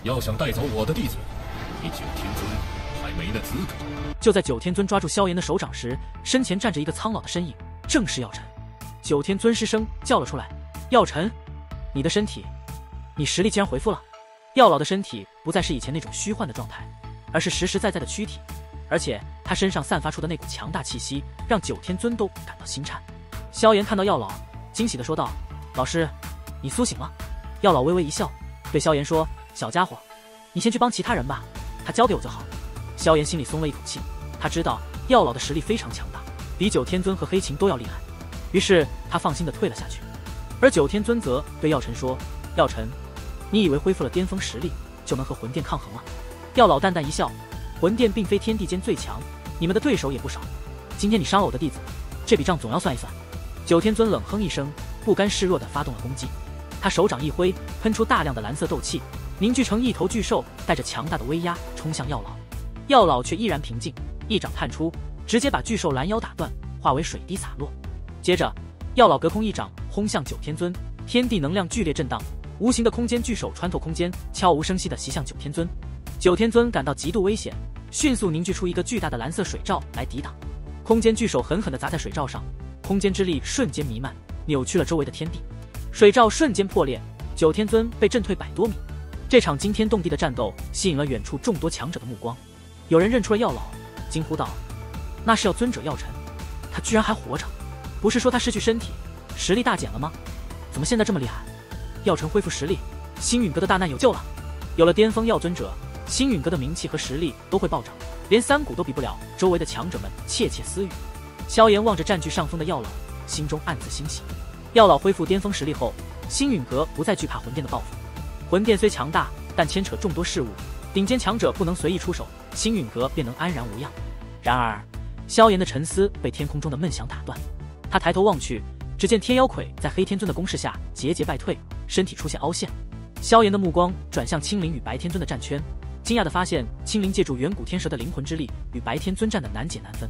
要想带走我的弟子，你九天尊还没那资格。就在九天尊抓住萧炎的手掌时，身前站着一个苍老的身影，正是药尘。九天尊失声叫了出来：“药尘，你的身体，你实力竟然恢复了。”药老的身体不再是以前那种虚幻的状态，而是实实在在的躯体，而且他身上散发出的那股强大气息，让九天尊都感到心颤。萧炎看到药老，惊喜地说道：“老师，你苏醒了。”药老微微一笑，对萧炎说：“小家伙，你先去帮其他人吧，他交给我就好。”萧炎心里松了一口气，他知道药老的实力非常强大，比九天尊和黑琴都要厉害，于是他放心地退了下去。而九天尊则对药尘说：“药尘，你以为恢复了巅峰实力就能和魂殿抗衡了？”药老淡淡一笑：“魂殿并非天地间最强，你们的对手也不少。今天你伤了我的弟子，这笔账总要算一算。”九天尊冷哼一声，不甘示弱地发动了攻击。他手掌一挥，喷出大量的蓝色斗气，凝聚成一头巨兽，带着强大的威压冲向药老。药老却依然平静，一掌探出，直接把巨兽拦腰打断，化为水滴洒落。接着，药老隔空一掌轰向九天尊，天地能量剧烈震荡，无形的空间巨手穿透空间，悄无声息地袭向九天尊。九天尊感到极度危险，迅速凝聚出一个巨大的蓝色水罩来抵挡。空间巨手狠狠地砸在水罩上，空间之力瞬间弥漫，扭曲了周围的天地。水罩瞬间破裂，九天尊被震退100多米。这场惊天动地的战斗吸引了远处众多强者的目光。有人认出了药老，惊呼道：“那是药尊者药尘，他居然还活着！不是说他失去身体，实力大减了吗？怎么现在这么厉害？”药尘恢复实力，星陨阁的大难有救了。有了巅峰药尊者，星陨阁的名气和实力都会暴涨，连三谷都比不了周围的强者们窃窃私语。萧炎望着占据上风的药老，心中暗自欣喜。药老恢复巅峰实力后，星陨阁不再惧怕魂殿的报复。魂殿虽强大，但牵扯众多事务，顶尖强者不能随意出手，星陨阁便能安然无恙。然而，萧炎的沉思被天空中的闷响打断。他抬头望去，只见天妖魁在黑天尊的攻势下节节败退，身体出现凹陷。萧炎的目光转向青灵与白天尊的战圈，惊讶地发现青灵借助远古天蛇的灵魂之力，与白天尊战得难解难分。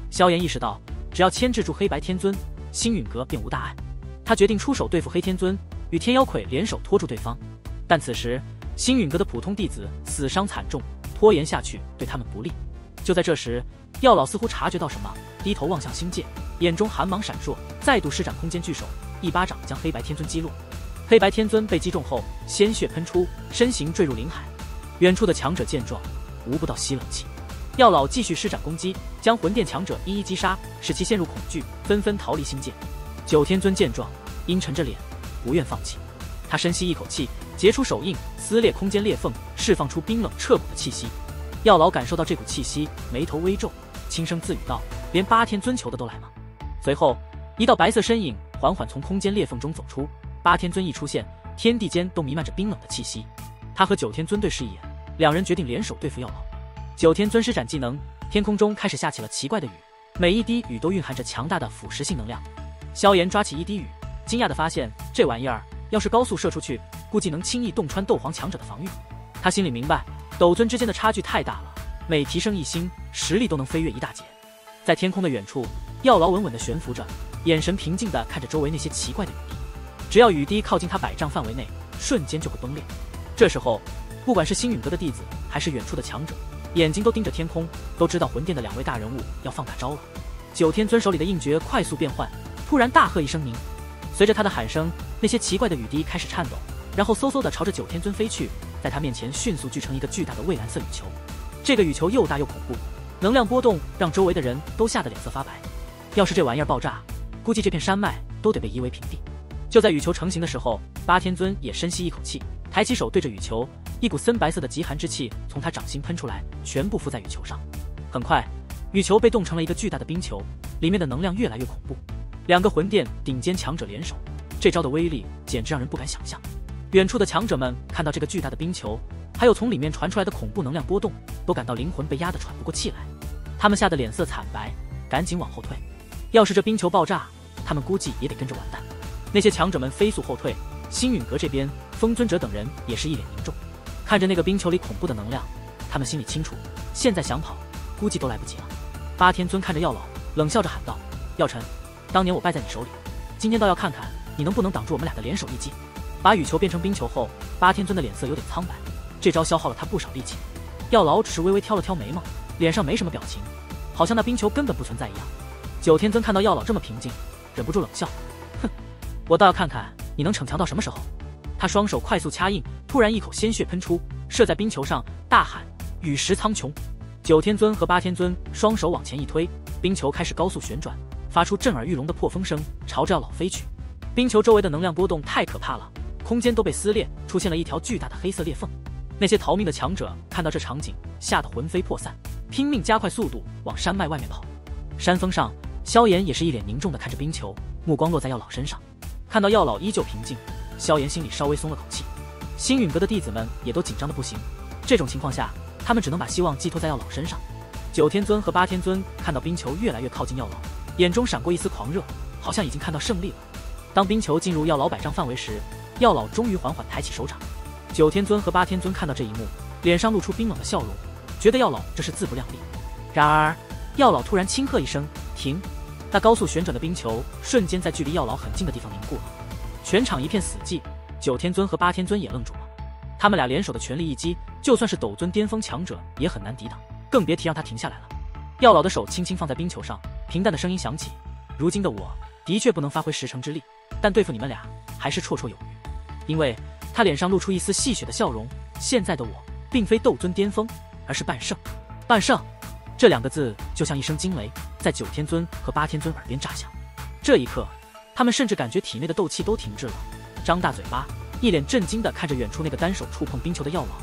萧炎意识到，只要牵制住黑白天尊，星陨阁便无大碍。他决定出手对付黑天尊，与天妖魁联手拖住对方。但此时，星陨阁的普通弟子死伤惨重，拖延下去对他们不利。就在这时，药老似乎察觉到什么，低头望向星界，眼中寒芒闪烁，再度施展空间巨手，一巴掌将黑白天尊击落。黑白天尊被击中后，鲜血喷出，身形坠入灵海。远处的强者见状，无不倒吸冷气。药老继续施展攻击，将魂殿强者一一击杀，使其陷入恐惧，纷纷逃离星界。九天尊见状，阴沉着脸，不愿放弃。他深吸一口气，结出手印，撕裂空间裂缝，释放出冰冷彻骨的气息。药老感受到这股气息，眉头微皱，轻声自语道：“连八天尊求的都来吗？”随后，一道白色身影缓缓从空间裂缝中走出。八天尊一出现，天地间都弥漫着冰冷的气息。他和九天尊对视一眼，两人决定联手对付药老。九天尊施展技能，天空中开始下起了奇怪的雨，每一滴雨都蕴含着强大的腐蚀性能量。萧炎抓起一滴雨，惊讶地发现这玩意儿要是高速射出去，估计能轻易洞穿斗皇强者的防御。他心里明白，斗尊之间的差距太大了，每提升一星，实力都能飞跃一大截。在天空的远处，药老稳稳地悬浮着，眼神平静地看着周围那些奇怪的雨滴。只要雨滴靠近他100丈范围内，瞬间就会崩裂。这时候，不管是星陨阁的弟子，还是远处的强者，眼睛都盯着天空，都知道魂殿的2位大人物要放大招了。九天尊手里的印诀快速变换，突然大喝一声明。随着他的喊声，那些奇怪的雨滴开始颤抖，然后嗖嗖地朝着九天尊飞去，在他面前迅速聚成一个巨大的蔚蓝色雨球。这个雨球又大又恐怖，能量波动让周围的人都吓得脸色发白。要是这玩意儿爆炸，估计这片山脉都得被夷为平地。就在雨球成型的时候，八天尊也深吸一口气，抬起手对着雨球，一股森白色的极寒之气从他掌心喷出来，全部附在雨球上。很快，雨球被冻成了一个巨大的冰球，里面的能量越来越恐怖。2个魂殿顶尖强者联手，这招的威力简直让人不敢想象。远处的强者们看到这个巨大的冰球，还有从里面传出来的恐怖能量波动，都感到灵魂被压得喘不过气来。他们吓得脸色惨白，赶紧往后退。要是这冰球爆炸，他们估计也得跟着完蛋。那些强者们飞速后退，星陨阁这边，风尊者等人也是一脸凝重，看着那个冰球里恐怖的能量，他们心里清楚，现在想跑，估计都来不及了。八天尊看着药老，冷笑着喊道：“药尘，当年我败在你手里，今天倒要看看你能不能挡住我们俩的联手一击。”把雨球变成冰球后，八天尊的脸色有点苍白，这招消耗了他不少力气。药老只是微微挑了挑眉毛，脸上没什么表情，好像那冰球根本不存在一样。九天尊看到药老这么平静，忍不住冷笑：“哼，我倒要看看你能逞强到什么时候。”他双手快速掐印，突然一口鲜血喷出，射在冰球上，大喊：“雨石苍穹！”九天尊和八天尊双手往前一推，冰球开始高速旋转，发出震耳欲聋的破风声，朝着药老飞去。冰球周围的能量波动太可怕了，空间都被撕裂，出现了一条巨大的黑色裂缝。那些逃命的强者看到这场景，吓得魂飞魄散，拼命加快速度往山脉外面跑。山峰上，萧炎也是一脸凝重地看着冰球，目光落在药老身上。看到药老依旧平静，萧炎心里稍微松了口气。星陨阁的弟子们也都紧张的不行，这种情况下，他们只能把希望寄托在药老身上。九天尊和八天尊看到冰球越来越靠近药老，眼中闪过一丝狂热，好像已经看到胜利了。当冰球进入药老100丈范围时，药老终于缓缓抬起手掌。九天尊和八天尊看到这一幕，脸上露出冰冷的笑容，觉得药老这是自不量力。然而，药老突然轻喝一声：“停！”那高速旋转的冰球瞬间在距离药老很近的地方凝固了，全场一片死寂。九天尊和八天尊也愣住了，他们俩联手的全力一击，就算是斗尊巅峰强者也很难抵挡，更别提让他停下来了。药老的手轻轻放在冰球上，平淡的声音响起：“如今的我的确不能发挥10成之力，但对付你们俩还是绰绰有余。”因为他脸上露出一丝戏谑的笑容，现在的我并非斗尊巅峰，而是半圣。半圣这2个字就像一声惊雷，在九天尊和八天尊耳边炸响。这一刻，他们甚至感觉体内的斗气都停滞了，张大嘴巴，一脸震惊地看着远处那个单手触碰冰球的药老。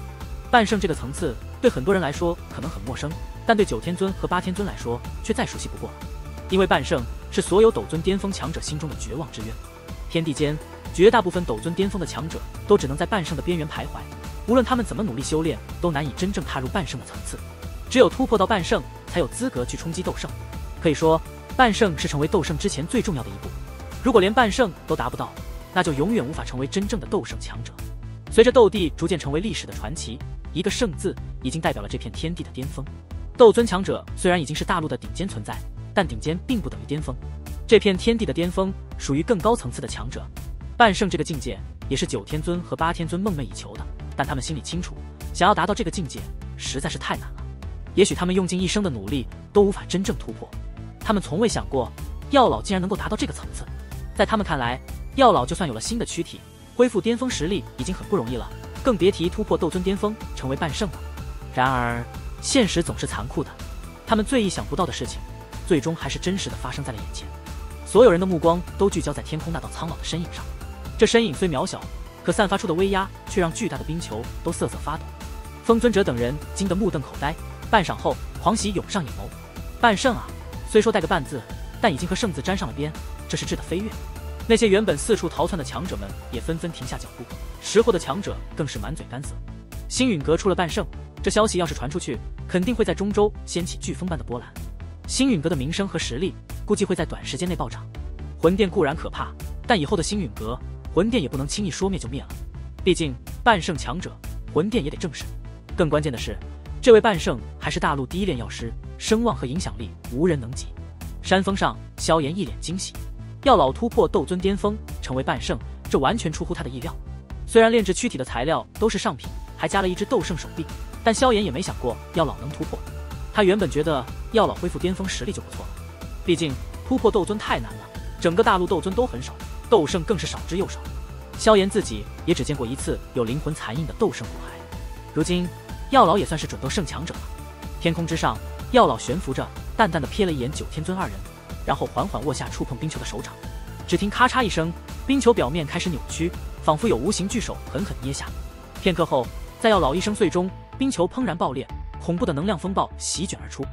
半圣这个层次对很多人来说可能很陌生，但对九天尊和八天尊来说却再熟悉不过了。因为半圣是所有斗尊巅峰强者心中的绝望之渊，天地间绝大部分斗尊巅峰的强者都只能在半圣的边缘徘徊，无论他们怎么努力修炼，都难以真正踏入半圣的层次。只有突破到半圣，才有资格去冲击斗圣。可以说，半圣是成为斗圣之前最重要的一步。如果连半圣都达不到，那就永远无法成为真正的斗圣强者。随着斗帝逐渐成为历史的传奇，一个圣字已经代表了这片天地的巅峰。斗尊强者虽然已经是大陆的顶尖存在，但顶尖并不等于巅峰。这片天地的巅峰属于更高层次的强者。半圣这个境界也是九天尊和八天尊梦寐以求的，但他们心里清楚，想要达到这个境界实在是太难了。也许他们用尽一生的努力都无法真正突破。他们从未想过药老竟然能够达到这个层次。在他们看来，药老就算有了新的躯体，恢复巅峰实力已经很不容易了，更别提突破斗尊巅峰成为半圣了。然而现实总是残酷的，他们最意想不到的事情最终还是真实的发生在了眼前。所有人的目光都聚焦在天空那道苍老的身影上，这身影虽渺小，可散发出的威压却让巨大的冰球都瑟瑟发抖。风尊者等人惊得目瞪口呆，半晌后狂喜涌上眼眸。半圣啊，虽说带个半字，但已经和圣字沾上了边，这是质的飞跃。那些原本四处逃窜的强者们也纷纷停下脚步，识货的强者更是满嘴干涩。星陨阁出了半圣，这消息要是传出去，肯定会在中州掀起飓风般的波澜。星陨阁的名声和实力估计会在短时间内暴涨。魂殿固然可怕，但以后的星陨阁，魂殿也不能轻易说灭就灭了。毕竟半圣强者，魂殿也得正视。更关键的是，这位半圣还是大陆第一炼药师，声望和影响力无人能及。山峰上，萧炎一脸惊喜，药老突破斗尊巅峰，成为半圣，这完全出乎他的意料。虽然炼制躯体的材料都是上品，还加了一只斗圣手臂，但萧炎也没想过药老能突破。他原本觉得药老恢复巅峰实力就不错了，毕竟突破斗尊太难了，整个大陆斗尊都很少，斗圣更是少之又少。萧炎自己也只见过一次有灵魂残印的斗圣骨骸，如今药老也算是准斗圣强者了。天空之上，药老悬浮着，淡淡的瞥了一眼九天尊二人，然后缓缓握下触碰冰球的手掌。只听咔嚓一声，冰球表面开始扭曲，仿佛有无形巨手狠狠捏下。片刻后，在药老一声碎中，冰球砰然爆裂，恐怖的能量风暴席卷而出。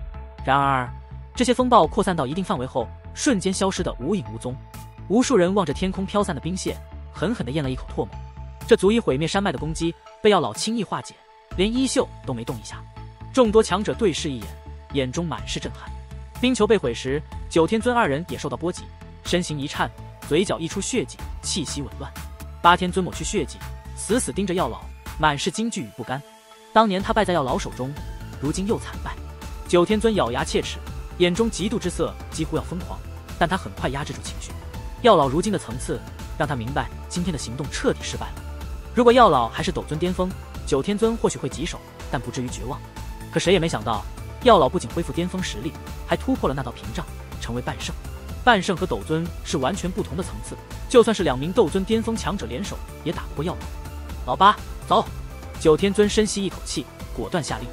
然而这些风暴扩散到一定范围后，瞬间消失得无影无踪。无数人望着天空飘散的冰屑，狠狠地咽了一口唾沫。这足以毁灭山脉的攻击被药老轻易化解，连衣袖都没动一下。众多强者对视一眼，眼中满是震撼。冰球被毁时，九天尊二人也受到波及，身形一颤，嘴角溢出血迹，气息紊乱。八天尊抹去血迹，死死盯着药老，满是惊惧与不甘。当年他败在药老手中，如今又惨败。九天尊咬牙切齿，眼中嫉妒之色几乎要疯狂，但他很快压制住情绪。药老如今的层次让他明白，今天的行动彻底失败了。如果药老还是斗尊巅峰，九天尊或许会棘手，但不至于绝望。可谁也没想到，药老不仅恢复巅峰实力，还突破了那道屏障，成为半圣。半圣和斗尊是完全不同的层次，就算是2名斗尊巅峰强者联手，也打不过药老。老八，走！九天尊深吸一口气，果断下令。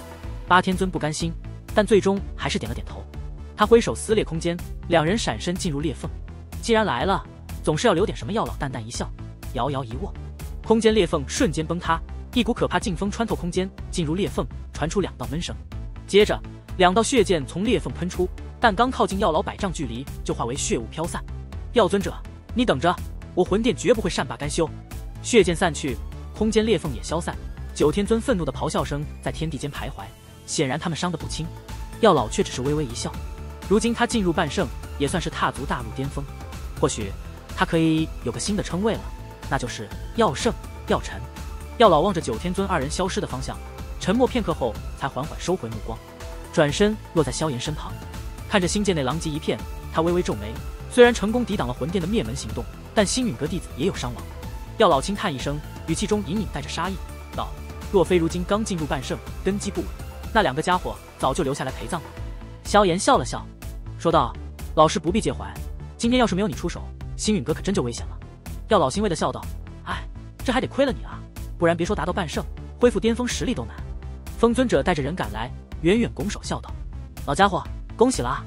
八天尊不甘心，但最终还是点了点头。他挥手撕裂空间，2人闪身进入裂缝。既然来了，总是要留点什么。药老淡淡一笑，摇摇一握，空间裂缝瞬间崩塌，一股可怕劲风穿透空间，进入裂缝，传出2道闷声。接着2道血剑从裂缝喷出，但刚靠近药老100丈距离，就化为血雾飘散。药尊者，你等着，我魂殿绝不会善罢甘休！血剑散去，空间裂缝也消散。九天尊愤怒的咆哮声在天地间徘徊，显然他们伤得不轻。药老却只是微微一笑。如今他进入半圣，也算是踏足大陆巅峰，或许他可以有个新的称谓了，那就是药圣、药尘。药老望着九天尊2人消失的方向，沉默片刻后，才缓缓收回目光，转身落在萧炎身旁，看着星界内狼藉一片，他微微皱眉。虽然成功抵挡了魂殿的灭门行动，但星陨阁弟子也有伤亡。药老轻叹一声，语气中隐隐带着杀意，道：“若非如今刚进入半圣，根基不稳，那2个家伙早就留下来陪葬了。”萧炎笑了笑，说道：“老师不必介怀，今天要是没有你出手，星陨阁可真就危险了。”药老欣慰的笑道：“哎，这还得亏了你啊，不然别说达到半圣，恢复巅峰实力都难。”风尊者带着人赶来，远远拱手笑道：“老家伙，恭喜了啊！”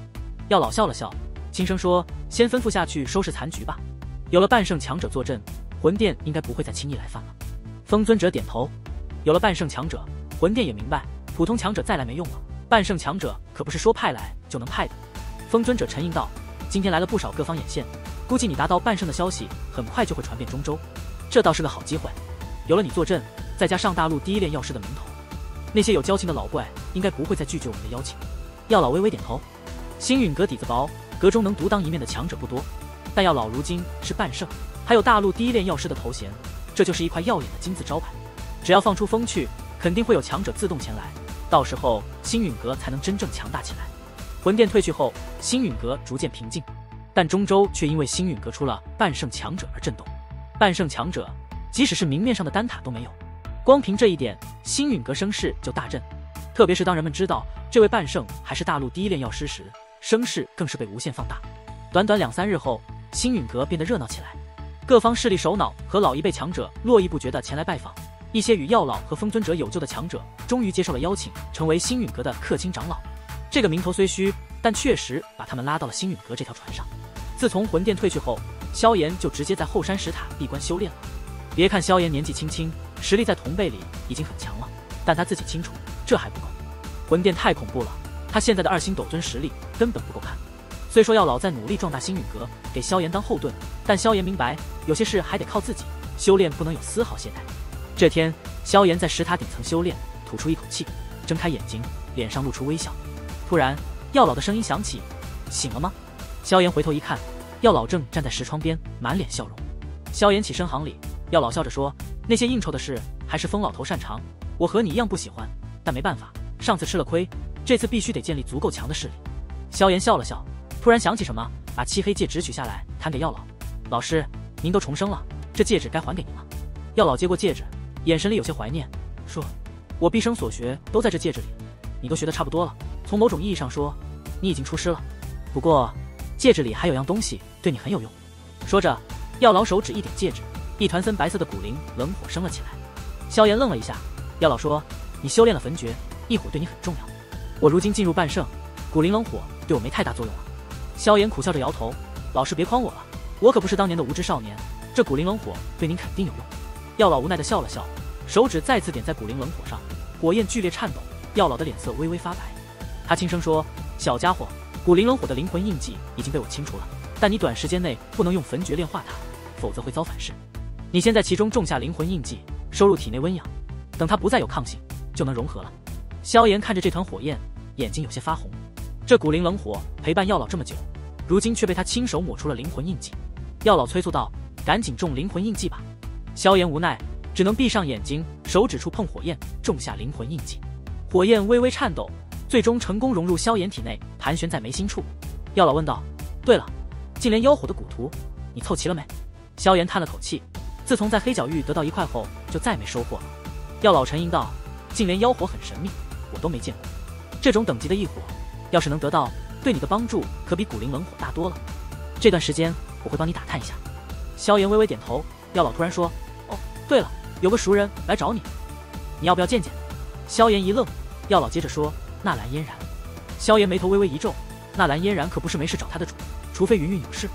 药老笑了笑，轻声说：“先吩咐下去收拾残局吧。有了半圣强者坐镇，魂殿应该不会再轻易来犯了。”风尊者点头，有了半圣强者，魂殿也明白，普通强者再来没用了，半圣强者可不是说派来就能派的。风尊者沉吟道：“今天来了不少各方眼线，估计你达到半圣的消息很快就会传遍中州，这倒是个好机会。有了你坐镇，再加上大陆第一炼药师的名头，那些有交情的老怪应该不会再拒绝我们的邀请。”药老微微点头。星陨阁底子薄，阁中能独当一面的强者不多，但药老如今是半圣，还有大陆第一炼药师的头衔，这就是一块耀眼的金字招牌。只要放出风去，肯定会有强者自动前来，到时候星陨阁才能真正强大起来。魂殿退去后，星陨阁逐渐平静，但中州却因为星陨阁出了半圣强者而震动。半圣强者，即使是明面上的丹塔都没有，光凭这一点，星陨阁声势就大振。特别是当人们知道这位半圣还是大陆第一炼药师时，声势更是被无限放大。短短2-3日后，星陨阁变得热闹起来，各方势力首脑和老一辈强者络绎不绝地前来拜访。一些与药老和风尊者有旧的强者，终于接受了邀请，成为星陨阁的氪金长老。这个名头虽虚，但确实把他们拉到了星陨阁这条船上。自从魂殿退去后，萧炎就直接在后山石塔闭关修炼了。别看萧炎年纪轻轻，实力在同辈里已经很强了，但他自己清楚，这还不够。魂殿太恐怖了，他现在的2星斗尊实力根本不够看。虽说药老在努力壮大星陨阁，给萧炎当后盾，但萧炎明白，有些事还得靠自己，修炼不能有丝毫懈怠。这天，萧炎在石塔顶层修炼，吐出一口气，睁开眼睛，脸上露出微笑。突然，药老的声音响起：“醒了吗？”萧炎回头一看，药老正站在石窗边，满脸笑容。萧炎起身行礼，药老笑着说：“那些应酬的事，还是风老头擅长，我和你一样不喜欢，但没办法，上次吃了亏，这次必须得建立足够强的势力。”萧炎笑了笑，突然想起什么，把漆黑戒指取下来，弹给药老：“老师，您都重生了，这戒指该还给您了。”药老接过戒指，眼神里有些怀念，说：“我毕生所学都在这戒指里，你都学得差不多了。从某种意义上说，你已经出师了。不过，戒指里还有样东西对你很有用。”说着，药老手指一点戒指，一团森白色的骨灵冷火升了起来。萧炎愣了一下，药老说：“你修炼了焚诀，一火对你很重要。我如今进入半圣，骨灵冷火对我没太大作用了。”萧炎苦笑着摇头：“老师别诓我了，我可不是当年的无知少年，这骨灵冷火对您肯定有用。”药老无奈地笑了笑，手指再次点在骨灵冷火上，火焰剧烈颤抖，药老的脸色微微发白。他轻声说：“小家伙，骨灵冷火的灵魂印记已经被我清除了，但你短时间内不能用焚诀炼化它，否则会遭反噬。你先在其中种下灵魂印记，收入体内温养，等它不再有抗性，就能融合了。”萧炎看着这团火焰，眼睛有些发红。这骨灵冷火陪伴药老这么久，如今却被他亲手抹出了灵魂印记。药老催促道：“赶紧种灵魂印记吧！”萧炎无奈，只能闭上眼睛，手指触碰火焰，种下灵魂印记。火焰微微颤抖，最终成功融入萧炎体内，盘旋在眉心处。药老问道：“对了，净莲妖火的蛊图，你凑齐了没？”萧炎叹了口气，自从在黑角域得到1块后，就再没收获了。药老沉吟道：“竟连妖火很神秘，我都没见过。这种等级的异火，要是能得到，对你的帮助可比古灵冷火大多了。这段时间我会帮你打探一下。”萧炎微微点头。药老突然说：“哦，对了，有个熟人来找你，你要不要见见？”萧炎一愣，药老接着说：“纳兰嫣然。”萧炎眉头微微一皱，纳兰嫣然可不是没事找他的主，除非云云有事。